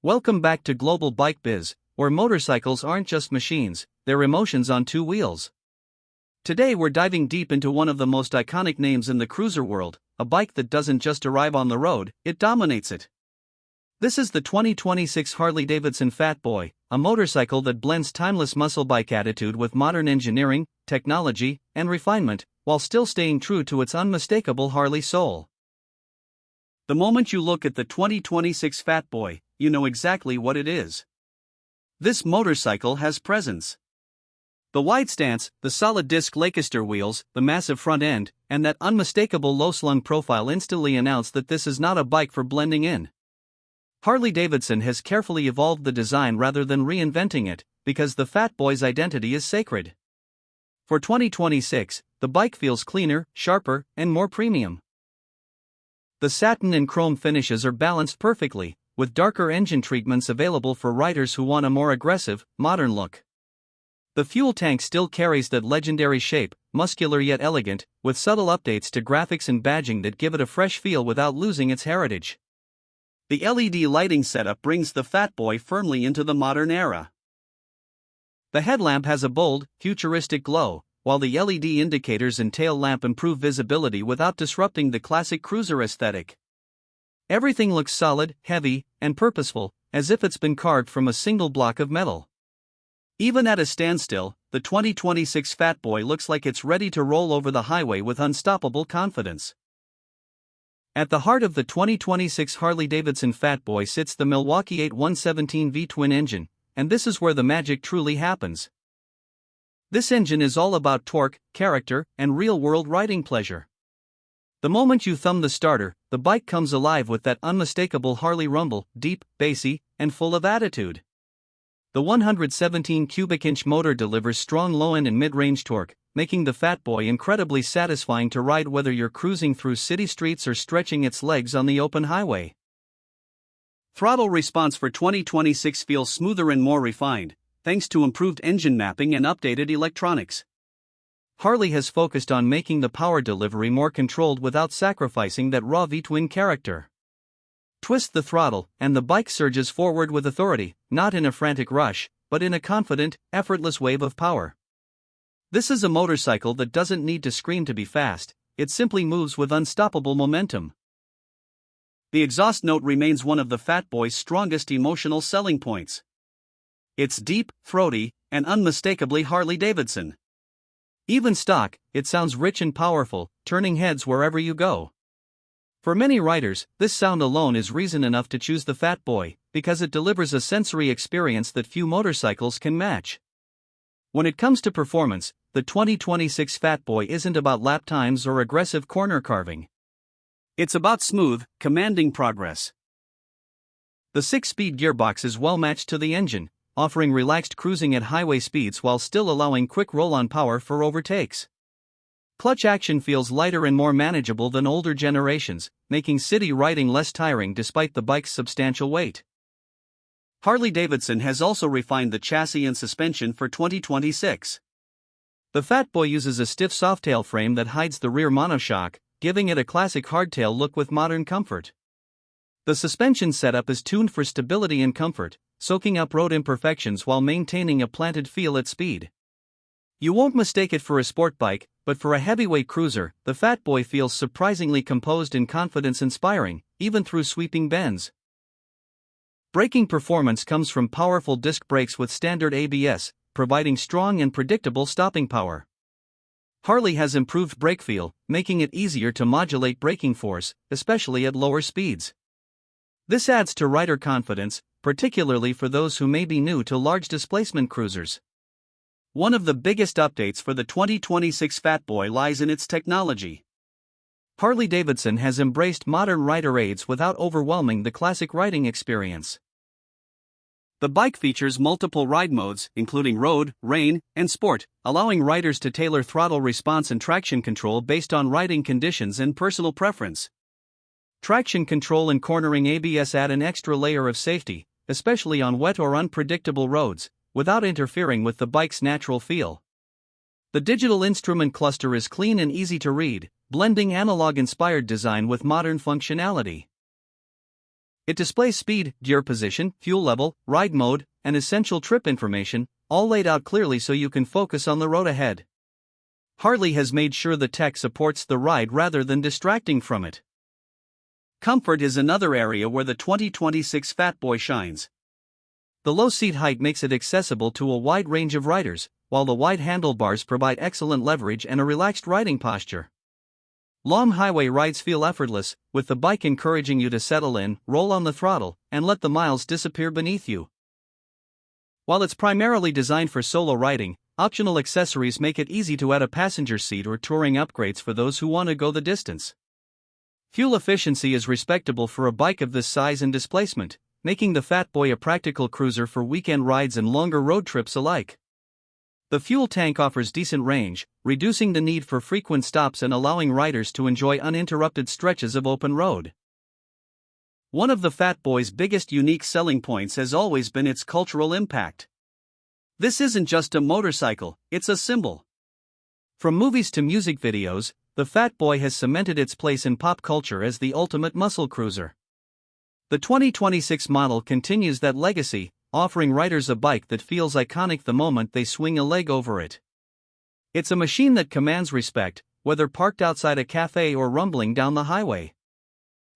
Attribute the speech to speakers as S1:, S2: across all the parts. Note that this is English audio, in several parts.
S1: Welcome back to Global Bike Biz, where motorcycles aren't just machines, they're emotions on two wheels. Today we're diving deep into one of the most iconic names in the cruiser world, a bike that doesn't just arrive on the road, it dominates it. This is the 2026 Harley-Davidson Fat Boy, a motorcycle that blends timeless muscle bike attitude with modern engineering, technology, and refinement, while still staying true to its unmistakable Harley soul. The moment you look at the 2026 Fat Boy, you know exactly what it is. This motorcycle has presence. The wide stance, the solid disc Lancaster wheels, the massive front end, and that unmistakable low-slung profile instantly announce that this is not a bike for blending in. Harley-Davidson has carefully evolved the design rather than reinventing it, because the Fat Boy's identity is sacred. For 2026, the bike feels cleaner, sharper, and more premium. The satin and chrome finishes are balanced perfectly, with darker engine treatments available for riders who want a more aggressive, modern look. The fuel tank still carries that legendary shape, muscular yet elegant, with subtle updates to graphics and badging that give it a fresh feel without losing its heritage. The LED lighting setup brings the Fat Boy firmly into the modern era. The headlamp has a bold, futuristic glow, while the LED indicators and tail lamp improve visibility without disrupting the classic cruiser aesthetic. Everything looks solid, heavy, and purposeful, as if it's been carved from a single block of metal. Even at a standstill, the 2026 Fat Boy looks like it's ready to roll over the highway with unstoppable confidence. At the heart of the 2026 Harley-Davidson Fat Boy sits the Milwaukee-Eight 117V twin engine, and this is where the magic truly happens. This engine is all about torque, character, and real-world riding pleasure. The moment you thumb the starter, the bike comes alive with that unmistakable Harley rumble, deep, bassy, and full of attitude. The 117 cubic inch motor delivers strong low-end and mid-range torque, making the Fat Boy incredibly satisfying to ride whether you're cruising through city streets or stretching its legs on the open highway. Throttle response for 2026 feels smoother and more refined, thanks to improved engine mapping and updated electronics. Harley has focused on making the power delivery more controlled without sacrificing that raw V-twin character. Twist the throttle, and the bike surges forward with authority, not in a frantic rush, but in a confident, effortless wave of power. This is a motorcycle that doesn't need to scream to be fast, it simply moves with unstoppable momentum. The exhaust note remains one of the Fat Boy's strongest emotional selling points. It's deep, throaty, and unmistakably Harley-Davidson. Even stock, it sounds rich and powerful, turning heads wherever you go. For many riders, this sound alone is reason enough to choose the Fat Boy, because it delivers a sensory experience that few motorcycles can match. When it comes to performance, the 2026 Fat Boy isn't about lap times or aggressive corner carving. It's about smooth, commanding progress. The 6-speed gearbox is well matched to the engine, offering relaxed cruising at highway speeds while still allowing quick roll-on power for overtakes. Clutch action feels lighter and more manageable than older generations, making city riding less tiring despite the bike's substantial weight. Harley-Davidson has also refined the chassis and suspension for 2026. The Fat Boy uses a stiff Softail frame that hides the rear monoshock, giving it a classic hardtail look with modern comfort. The suspension setup is tuned for stability and comfort, soaking up road imperfections while maintaining a planted feel at speed. You won't mistake it for a sport bike, but for a heavyweight cruiser, the Fat Boy feels surprisingly composed and confidence-inspiring, even through sweeping bends. Braking performance comes from powerful disc brakes with standard ABS, providing strong and predictable stopping power. Harley has improved brake feel, making it easier to modulate braking force, especially at lower speeds. This adds to rider confidence, particularly for those who may be new to large displacement cruisers. One of the biggest updates for the 2026 Fat Boy lies in its technology. Harley-Davidson has embraced modern rider aids without overwhelming the classic riding experience. The bike features multiple ride modes, including road, rain, and sport, allowing riders to tailor throttle response and traction control based on riding conditions and personal preference. Traction control and cornering ABS add an extra layer of safety, especially on wet or unpredictable roads, without interfering with the bike's natural feel. The digital instrument cluster is clean and easy to read, blending analog-inspired design with modern functionality. It displays speed, gear position, fuel level, ride mode, and essential trip information, all laid out clearly so you can focus on the road ahead. Harley has made sure the tech supports the ride rather than distracting from it. Comfort is another area where the 2026 Fat Boy shines. The low seat height makes it accessible to a wide range of riders, while the wide handlebars provide excellent leverage and a relaxed riding posture. Long highway rides feel effortless, with the bike encouraging you to settle in, roll on the throttle, and let the miles disappear beneath you. While it's primarily designed for solo riding, optional accessories make it easy to add a passenger seat or touring upgrades for those who want to go the distance. Fuel efficiency is respectable for a bike of this size and displacement, making the Fat Boy a practical cruiser for weekend rides and longer road trips alike. The fuel tank offers decent range, reducing the need for frequent stops and allowing riders to enjoy uninterrupted stretches of open road. One of the Fat Boy's biggest unique selling points has always been its cultural impact. This isn't just a motorcycle, it's a symbol. From movies to music videos, the Fat Boy has cemented its place in pop culture as the ultimate muscle cruiser. The 2026 model continues that legacy, offering riders a bike that feels iconic the moment they swing a leg over it. It's a machine that commands respect, whether parked outside a cafe or rumbling down the highway.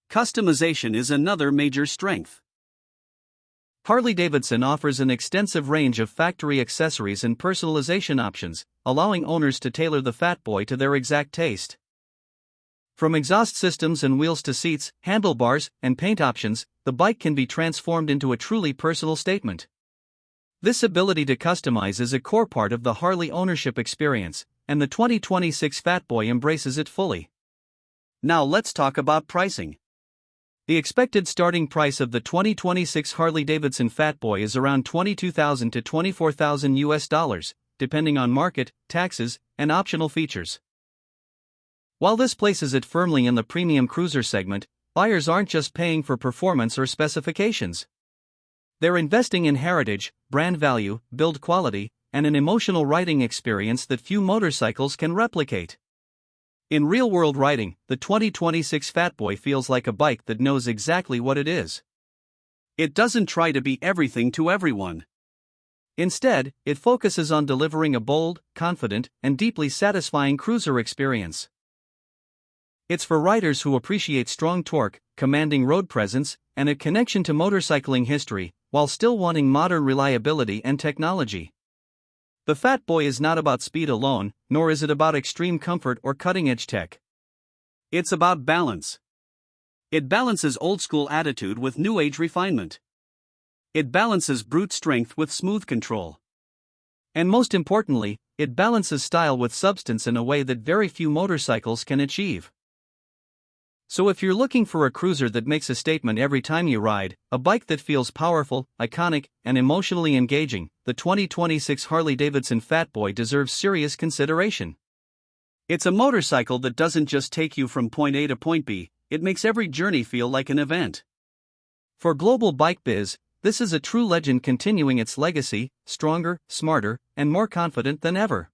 S1: Customization is another major strength. Harley-Davidson offers an extensive range of factory accessories and personalization options, allowing owners to tailor the Fat Boy to their exact taste. From exhaust systems and wheels to seats, handlebars, and paint options, the bike can be transformed into a truly personal statement. This ability to customize is a core part of the Harley ownership experience, and the 2026 Fat Boy embraces it fully. Now let's talk about pricing. The expected starting price of the 2026 Harley-Davidson Fat Boy is around $22,000 to $24,000, depending on market, taxes, and optional features. While this places it firmly in the premium cruiser segment, buyers aren't just paying for performance or specifications. They're investing in heritage, brand value, build quality, and an emotional riding experience that few motorcycles can replicate. In real-world riding, the 2026 Fat Boy feels like a bike that knows exactly what it is. It doesn't try to be everything to everyone. Instead, it focuses on delivering a bold, confident, and deeply satisfying cruiser experience. It's for riders who appreciate strong torque, commanding road presence, and a connection to motorcycling history, while still wanting modern reliability and technology. The Fat Boy is not about speed alone, nor is it about extreme comfort or cutting-edge tech. It's about balance. It balances old-school attitude with new-age refinement. It balances brute strength with smooth control. And most importantly, it balances style with substance in a way that very few motorcycles can achieve. So if you're looking for a cruiser that makes a statement every time you ride, a bike that feels powerful, iconic, and emotionally engaging, the 2026 Harley-Davidson Fat Boy deserves serious consideration. It's a motorcycle that doesn't just take you from point A to point B, it makes every journey feel like an event. For global bike biz, this is a true legend continuing its legacy, stronger, smarter, and more confident than ever.